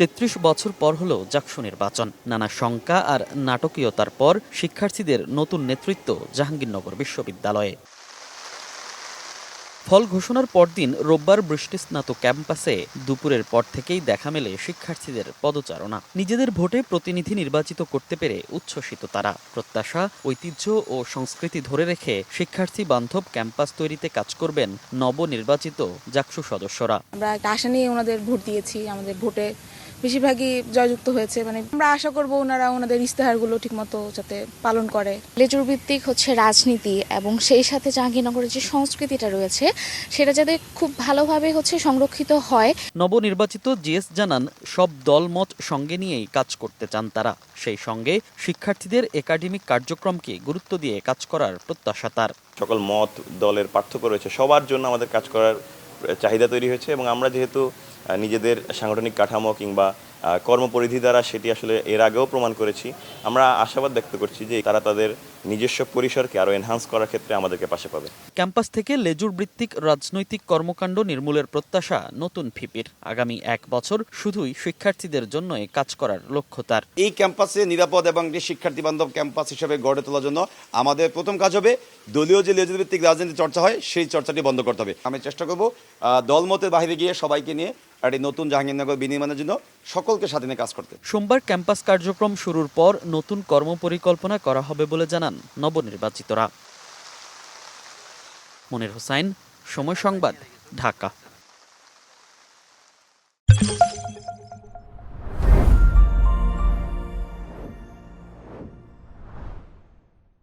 ৩৩ বছর পর হলো জাকসু নির্বাচন। নানা শঙ্কা আর নাটকীয়তার পর শিক্ষার্থীদের নতুন নেতৃত্ব জাহাঙ্গীরনগর বিশ্ববিদ্যালয়ে। ফল ঘোষণার পরদিন রোববার বৃষ্টিস্নাত ক্যাম্পাসে দুপুরের পর থেকেই দেখা মেলে শিক্ষার্থীদের পদচারণা। নিজেদের ভোটে প্রতিনিধি নির্বাচিত করতে পেরে উচ্ছ্বসিত তারা। প্রত্যাশা, ঐতিহ্য ও সংস্কৃতি ধরে রেখে শিক্ষার্থী বান্ধব ক্যাম্পাস তৈরিতে কাজ করবেন নবনির্বাচিত জাকসু সদস্যরা। আমরা একটা আশা নিয়ে ওনাদের ভোট দিয়েছি। আমাদের ভোটে বেশিরভাগই জয়যুক্ত হয়েছে। আমরা আশা করব ওনারা ওনাদের ইস্তেহারগুলো ঠিকমতো যাতে পালন করে। লেজুর ভিত্তিক রাজনীতি এবং সেই সাথে জাহাঙ্গীরনগরের যে সংস্কৃতিটা রয়েছে সেটা যাতে খুব ভালোভাবে সংরক্ষিত হয়। নবনির্বাচিত জিএস জানান, সব দলমত সঙ্গে নিয়েই কাজ করতে চান তারা। সেই সঙ্গে শিক্ষার্থীদের একাডেমিক কার্যক্রমকে গুরুত্ব দিয়ে কাজ করার প্রত্যাশা তার। সকল মত দলের পার্থক্য রয়েছে, সবার জন্য আমাদের কাজ করার চাহিদা তৈরি হয়েছে এবং আমরা যেহেতু নিজেদের সাংগঠনিক কাঠামো কিংবা কর্মপরিধি দ্বারা সেটি আসলে এর আগেও প্রমাণ করেছি, আমরা আশাবাদ ব্যক্ত করছি যে তারা তাদের নিজস্ব পরিসরকে আরও এনহান্স করার ক্ষেত্রে আমাদেরকে পাশে পাবে। ক্যাম্পাস থেকে লেজুর ভিত্তিক রাজনৈতিক কর্মকাণ্ড নির্মূলের প্রত্যাশা নতুন ফিপির। আগামী 1 বছর শুধুই শিক্ষার্থীদের জন্যই কাজ করার লক্ষ্য তার। এই ক্যাম্পাসে নিরাপদ এবং শিক্ষার্থী বান্ধব ক্যাম্পাস হিসেবে গড়ে তোলার জন্য আমাদের প্রথম কাজ হবে দলীয় যে লেজুর ভিত্তিক রাজনীতি চর্চা হয় সেই চর্চাটি বন্ধ করতে হবে। আমি চেষ্টা করব দলমতের বাইরে গিয়ে সবাইকে নিয়ে একটি নতুন জাহাঙ্গীরনগর বিনির্মাণের জন্য সকলকে সাথে নিয়ে কাজ করতে। সোমবার ক্যাম্পাস কার্যক্রম শুরুর পর নতুন কর্মপরিকল্পনা করা হবে বলে জানান নবনির্বাচিতরা। মনির হোসাইন, সময় সংবাদ, ঢাকা।